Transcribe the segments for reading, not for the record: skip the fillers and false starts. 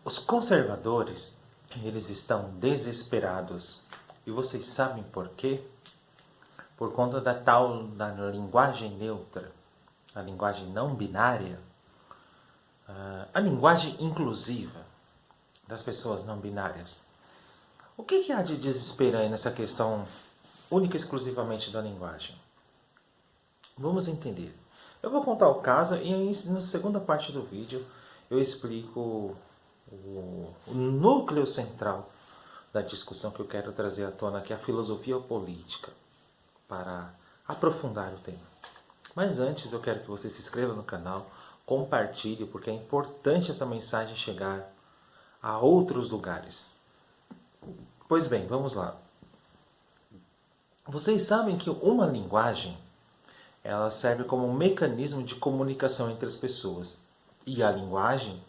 Os conservadores, eles estão desesperados. E vocês sabem por quê? Por conta da tal da linguagem neutra, a linguagem não binária, a linguagem inclusiva das pessoas não binárias. O que há de desespero aí nessa questão única e exclusivamente da linguagem? Vamos entender. Eu vou contar o caso e aí, na segunda parte do vídeo eu explico o núcleo central da discussão que eu quero trazer à tona, que é a filosofia política, para aprofundar o tema. Mas antes eu quero que você se inscreva no canal, compartilhe, porque é importante essa mensagem chegar a outros lugares. Pois bem, vamos lá. Vocês sabem que uma linguagem, ela serve como um mecanismo de comunicação entre as pessoas. E a linguagem,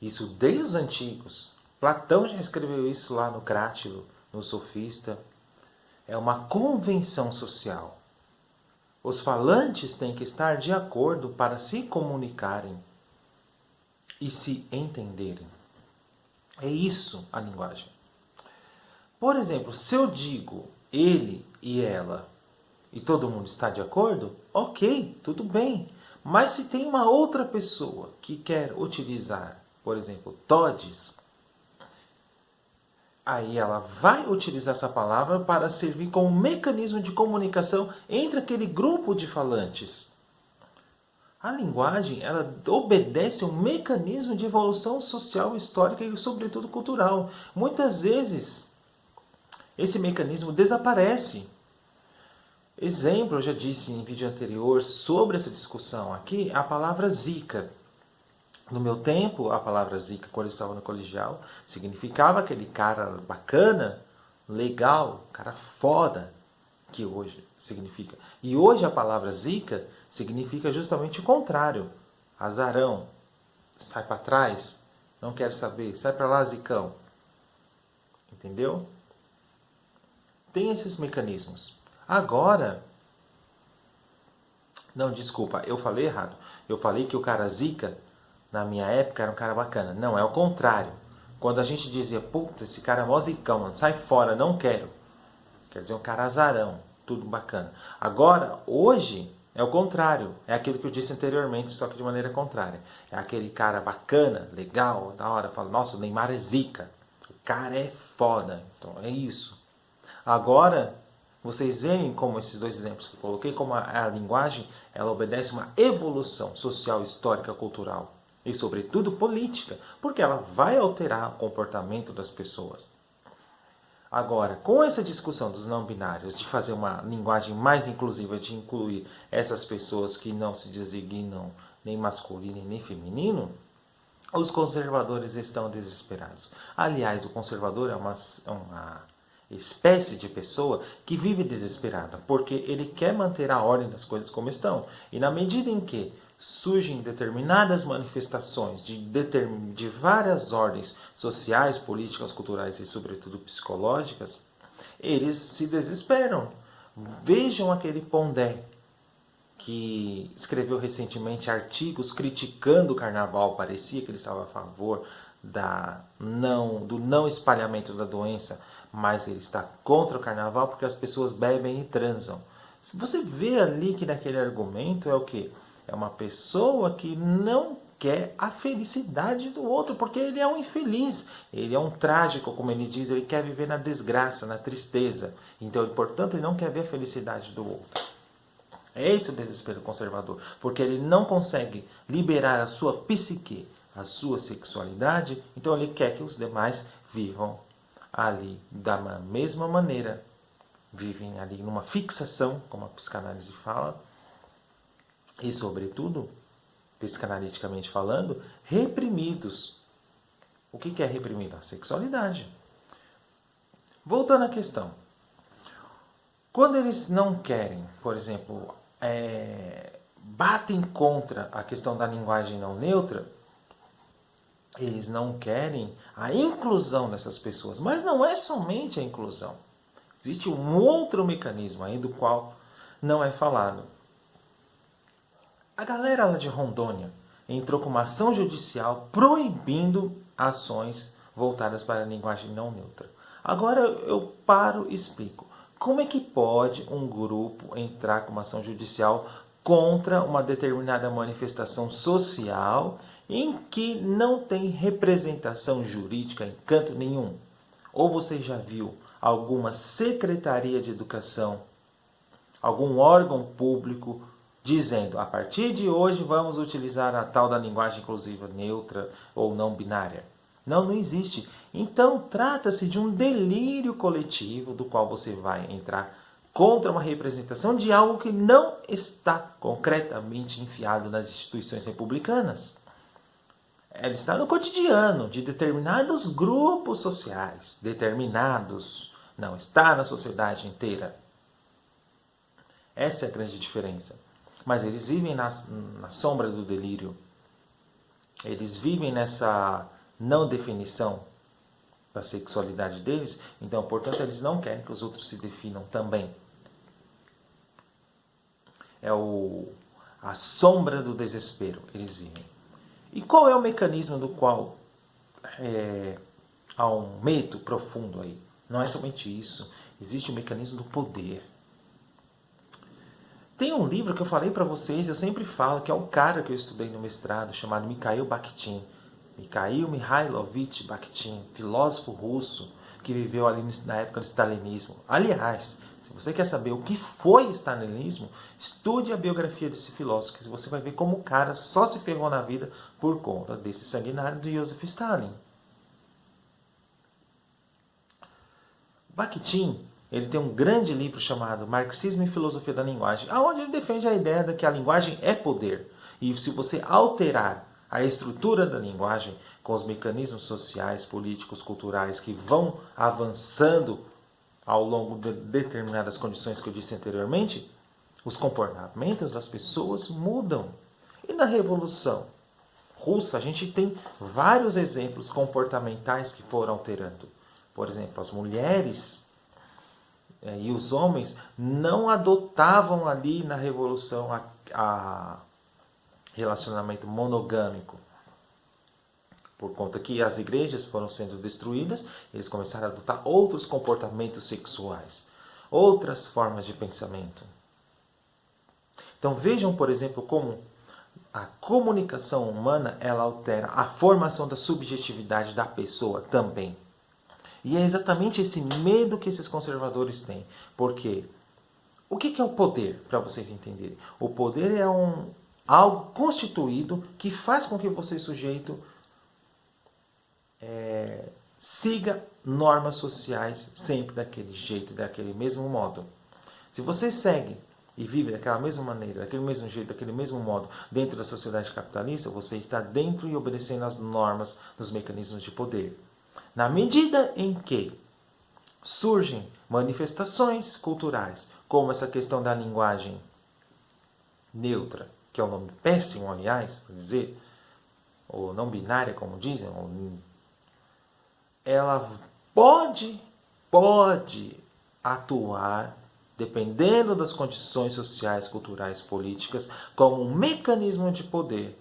isso desde os antigos, Platão já escreveu isso lá no Crátilo, no Sofista, é uma convenção social. Os falantes têm que estar de acordo para se comunicarem e se entenderem. É isso a linguagem. Por exemplo, se eu digo ele e ela e todo mundo está de acordo, ok, tudo bem. Mas se tem uma outra pessoa que quer utilizar, por exemplo, todes, aí ela vai utilizar essa palavra para servir como mecanismo de comunicação entre aquele grupo de falantes. A linguagem, ela obedece a um mecanismo de evolução social, histórica e, sobretudo, cultural. Muitas vezes, esse mecanismo desaparece. Exemplo, eu já disse em vídeo anterior sobre essa discussão aqui, a palavra zica. No meu tempo, a palavra zica, quando eu estava no colegial, significava aquele cara bacana, legal, cara foda, que hoje significa. E hoje a palavra zica significa justamente o contrário. Azarão, sai para trás, não quero saber, sai para lá, zicão. Entendeu? Tem esses mecanismos. Agora, não, desculpa, eu falei errado. Eu falei que o cara zica, na minha época, era um cara bacana. Não, é o contrário. Quando a gente dizia, puta, esse cara é mó zicão, mano, sai fora, não quero. Quer dizer, um cara azarão, tudo bacana. Agora, hoje, é o contrário. É aquilo que eu disse anteriormente, só que de maneira contrária. É aquele cara bacana, legal, da hora. Fala, nossa, o Neymar é zica. O cara é foda. Então, é isso. Agora, vocês veem como esses dois exemplos que eu coloquei, como a linguagem, ela obedece uma evolução social, histórica, cultural. E, sobretudo, política. Porque ela vai alterar o comportamento das pessoas. Agora, com essa discussão dos não binários, de fazer uma linguagem mais inclusiva, de incluir essas pessoas que não se designam nem masculino nem feminino, os conservadores estão desesperados. Aliás, o conservador é uma espécie de pessoa que vive desesperada, porque ele quer manter a ordem das coisas como estão. E na medida em que surgem determinadas manifestações de várias ordens sociais, políticas, culturais e, sobretudo, psicológicas, eles se desesperam. Vejam aquele Pondé, que escreveu recentemente artigos criticando o carnaval, parecia que ele estava a favor do não espalhamento da doença, mas ele está contra o carnaval porque as pessoas bebem e transam. Você vê ali que naquele argumento é o quê? É uma pessoa que não quer a felicidade do outro, porque ele é um infeliz, ele é um trágico, como ele diz, ele quer viver na desgraça, na tristeza. Então, portanto, ele não quer ver a felicidade do outro. É esse o desespero conservador, porque ele não consegue liberar a sua psique, a sua sexualidade, então ele quer que os demais vivam ali da mesma maneira, vivem ali numa fixação, como a psicanálise fala, e sobretudo, psicanaliticamente falando, reprimidos. O que é reprimido? A sexualidade. Voltando à questão. Quando eles não querem, por exemplo, batem contra a questão da linguagem não neutra, eles não querem a inclusão dessas pessoas. Mas não é somente a inclusão. Existe um outro mecanismo aí do qual não é falado. A galera lá de Rondônia entrou com uma ação judicial proibindo ações voltadas para a linguagem não neutra. Agora eu paro e explico. Como é que pode um grupo entrar com uma ação judicial contra uma determinada manifestação social em que não tem representação jurídica em canto nenhum? Ou você já viu alguma secretaria de educação, algum órgão público dizendo, a partir de hoje vamos utilizar a tal da linguagem inclusiva neutra ou não binária? Não, não existe. Então, trata-se de um delírio coletivo do qual você vai entrar contra uma representação de algo que não está concretamente enfiado nas instituições republicanas. Ela está no cotidiano de determinados grupos sociais. Determinados. Não está na sociedade inteira. Essa é a grande diferença. Mas eles vivem na sombra do delírio. Eles vivem nessa não definição da sexualidade deles. Então, portanto, eles não querem que os outros se definam também. É a sombra do desespero. Eles vivem. E qual é o mecanismo do qual há um medo profundo aí? Não é somente isso. Existe o mecanismo do poder. Tem um livro que eu falei para vocês, eu sempre falo, que é o cara que eu estudei no mestrado, chamado Mikhail Bakhtin. Mikhail Mihailovich Bakhtin, filósofo russo, que viveu ali na época do stalinismo. Aliás, se você quer saber o que foi o stalinismo, estude a biografia desse filósofo, que você vai ver como o cara só se ferrou na vida por conta desse sanguinário de Joseph Stalin. Bakhtin, ele tem um grande livro chamado Marxismo e Filosofia da Linguagem, onde ele defende a ideia de que a linguagem é poder. E se você alterar a estrutura da linguagem com os mecanismos sociais, políticos, culturais que vão avançando ao longo de determinadas condições que eu disse anteriormente, os comportamentos das pessoas mudam. E na Revolução Russa, a gente tem vários exemplos comportamentais que foram alterando. Por exemplo, as mulheres e os homens não adotavam ali na Revolução a relacionamento monogâmico. Por conta que as igrejas foram sendo destruídas, eles começaram a adotar outros comportamentos sexuais, outras formas de pensamento. Então vejam, por exemplo, como a comunicação humana ela altera a formação da subjetividade da pessoa também. E é exatamente esse medo que esses conservadores têm. Porque o que é o poder, para vocês entenderem? O poder é algo constituído que faz com que você, sujeito, siga normas sociais sempre daquele jeito, daquele mesmo modo. Se você segue e vive daquela mesma maneira, daquele mesmo jeito, daquele mesmo modo, dentro da sociedade capitalista, você está dentro e obedecendo às normas dos mecanismos de poder. Na medida em que surgem manifestações culturais, como essa questão da linguagem neutra, que é um nome péssimo, aliás, para dizer, ou não binária, como dizem, ela pode atuar, dependendo das condições sociais, culturais, políticas, como um mecanismo de poder.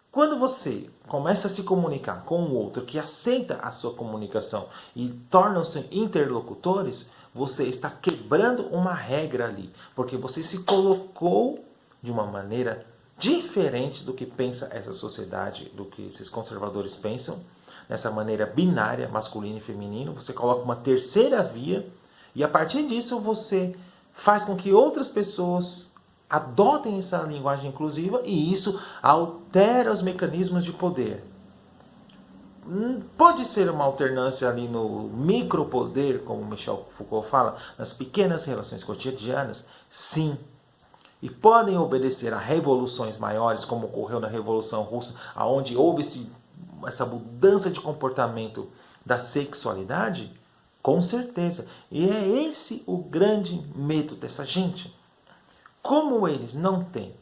Quando você começa a se comunicar com o outro que aceita a sua comunicação e tornam-se interlocutores, você está quebrando uma regra ali, porque você se colocou de uma maneira diferente do que pensa essa sociedade, do que esses conservadores pensam, nessa maneira binária, masculino e feminino, você coloca uma terceira via e a partir disso você faz com que outras pessoas adotem essa linguagem inclusiva e isso altera os mecanismos de poder. Pode ser uma alternância ali no micropoder, como Michel Foucault fala, nas pequenas relações cotidianas? Sim. E podem obedecer a revoluções maiores, como ocorreu na Revolução Russa, onde houve essa mudança de comportamento da sexualidade? Com certeza. E é esse o grande medo dessa gente. Como eles não têm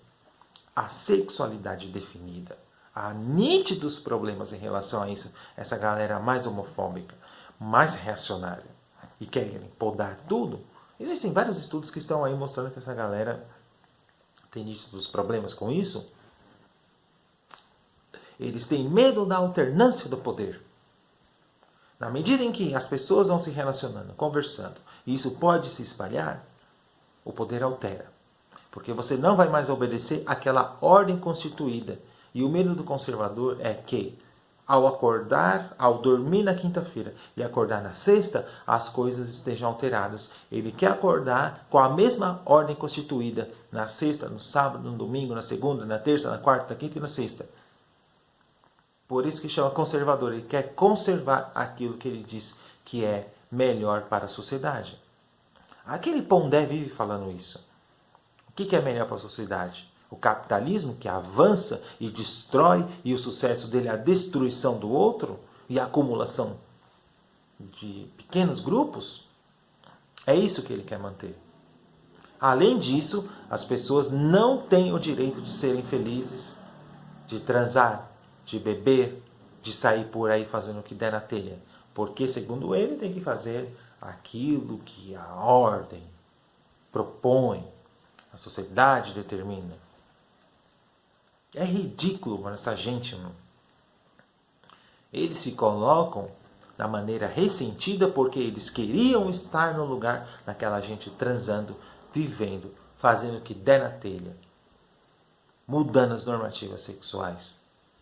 a sexualidade definida, há nítidos problemas em relação a isso, essa galera mais homofóbica, mais reacionária, e querem podar tudo, existem vários estudos que estão aí mostrando que essa galera tem nítidos problemas com isso, eles têm medo da alternância do poder. Na medida em que as pessoas vão se relacionando, conversando, e isso pode se espalhar, o poder altera. Porque você não vai mais obedecer àquela ordem constituída. E o medo do conservador é que, ao acordar, ao dormir na quinta-feira e acordar na sexta, as coisas estejam alteradas. Ele quer acordar com a mesma ordem constituída na sexta, no sábado, no domingo, na segunda, na terça, na quarta, na quinta e na sexta. Por isso que chama conservador. Ele quer conservar aquilo que ele diz que é melhor para a sociedade. Aquele Pondé vive falando isso. O que é melhor para a sociedade? O capitalismo que avança e destrói, e o sucesso dele é a destruição do outro e a acumulação de pequenos grupos? É isso que ele quer manter. Além disso, as pessoas não têm o direito de serem felizes, de transar, de beber, de sair por aí fazendo o que der na telha. Porque, segundo ele, tem que fazer aquilo que a ordem propõe, a sociedade determina. É ridículo essa gente. Mano. Eles se colocam da maneira ressentida porque eles queriam estar no lugar daquela gente transando, vivendo, fazendo o que der na telha, mudando as normativas sexuais.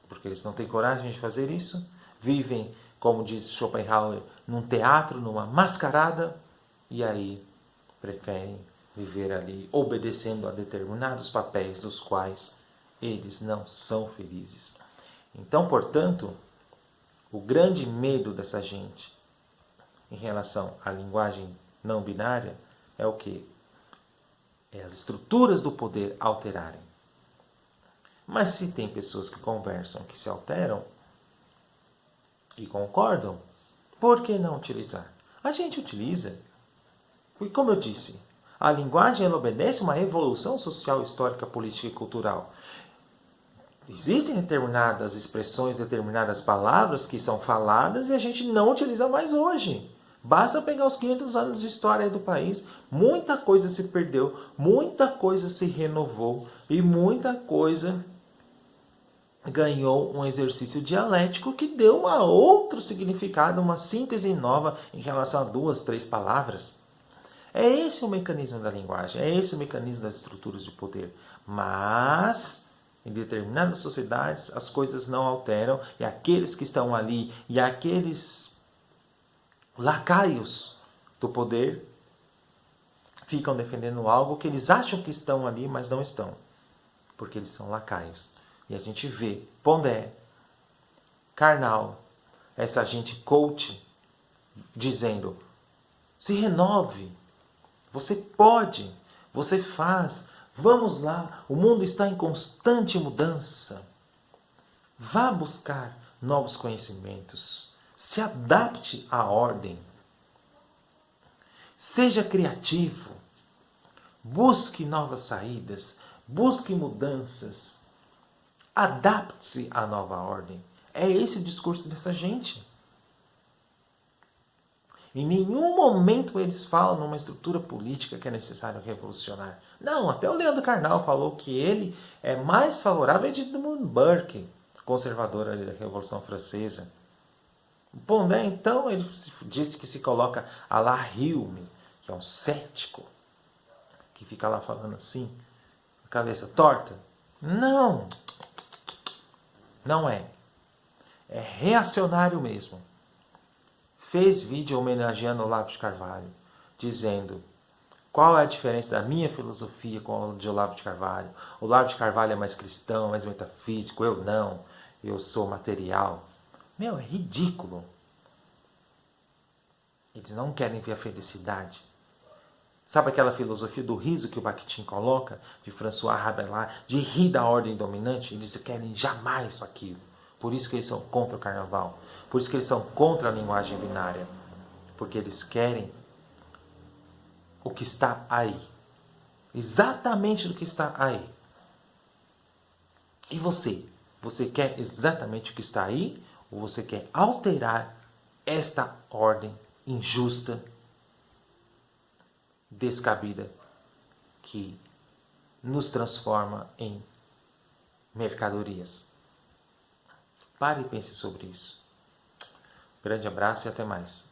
Porque eles não têm coragem de fazer isso, vivem, como diz Schopenhauer, num teatro, numa mascarada, e aí preferem viver ali obedecendo a determinados papéis dos quais eles não são felizes. Então, portanto, o grande medo dessa gente em relação à linguagem não binária é o quê? É as estruturas do poder alterarem. Mas se tem pessoas que conversam, que se alteram e concordam, por que não utilizar? A gente utiliza. E como eu disse, a linguagem ela obedece uma evolução social, histórica, política e cultural. Existem determinadas expressões, determinadas palavras que são faladas e a gente não utiliza mais hoje. Basta pegar os 500 anos de história do país, muita coisa se perdeu, muita coisa se renovou e muita coisa ganhou um exercício dialético que deu um outro significado, uma síntese nova em relação a 2, 3 palavras. É esse o mecanismo da linguagem, é esse o mecanismo das estruturas de poder. Mas, em determinadas sociedades, as coisas não alteram e aqueles que estão ali e aqueles lacaios do poder ficam defendendo algo que eles acham que estão ali, mas não estão. Porque eles são lacaios. E a gente vê Pondé, Karnal, essa gente coach, dizendo, se renove, você pode, você faz, vamos lá, o mundo está em constante mudança. Vá buscar novos conhecimentos, se adapte à ordem, seja criativo, busque novas saídas, busque mudanças, adapte-se à nova ordem. É esse o discurso dessa gente. Em nenhum momento eles falam numa estrutura política que é necessário revolucionar. Não, até o Leandro Carnal falou que ele é mais favorável a Edmund Burke, conservador ali da Revolução Francesa. O Pondé, então, ele disse que se coloca à la Hume, que é um cético, que fica lá falando assim, cabeça torta. Não, não é. É reacionário mesmo. Fez vídeo homenageando Olavo de Carvalho, dizendo qual é a diferença da minha filosofia com a de Olavo de Carvalho. Olavo de Carvalho é mais cristão, mais metafísico, eu não. Eu sou material. Meu, é ridículo. Eles não querem ver a felicidade. Sabe aquela filosofia do riso que o Bakhtin coloca, de François Rabelais, de rir da ordem dominante? Eles querem jamais aquilo. Por isso que eles são contra o carnaval. Por isso que eles são contra a linguagem binária. Porque eles querem o que está aí. Exatamente o que está aí. E você? Você quer exatamente o que está aí? Ou você quer alterar esta ordem injusta, descabida, que nos transforma em mercadorias. Pare e pense sobre isso. Grande abraço e até mais.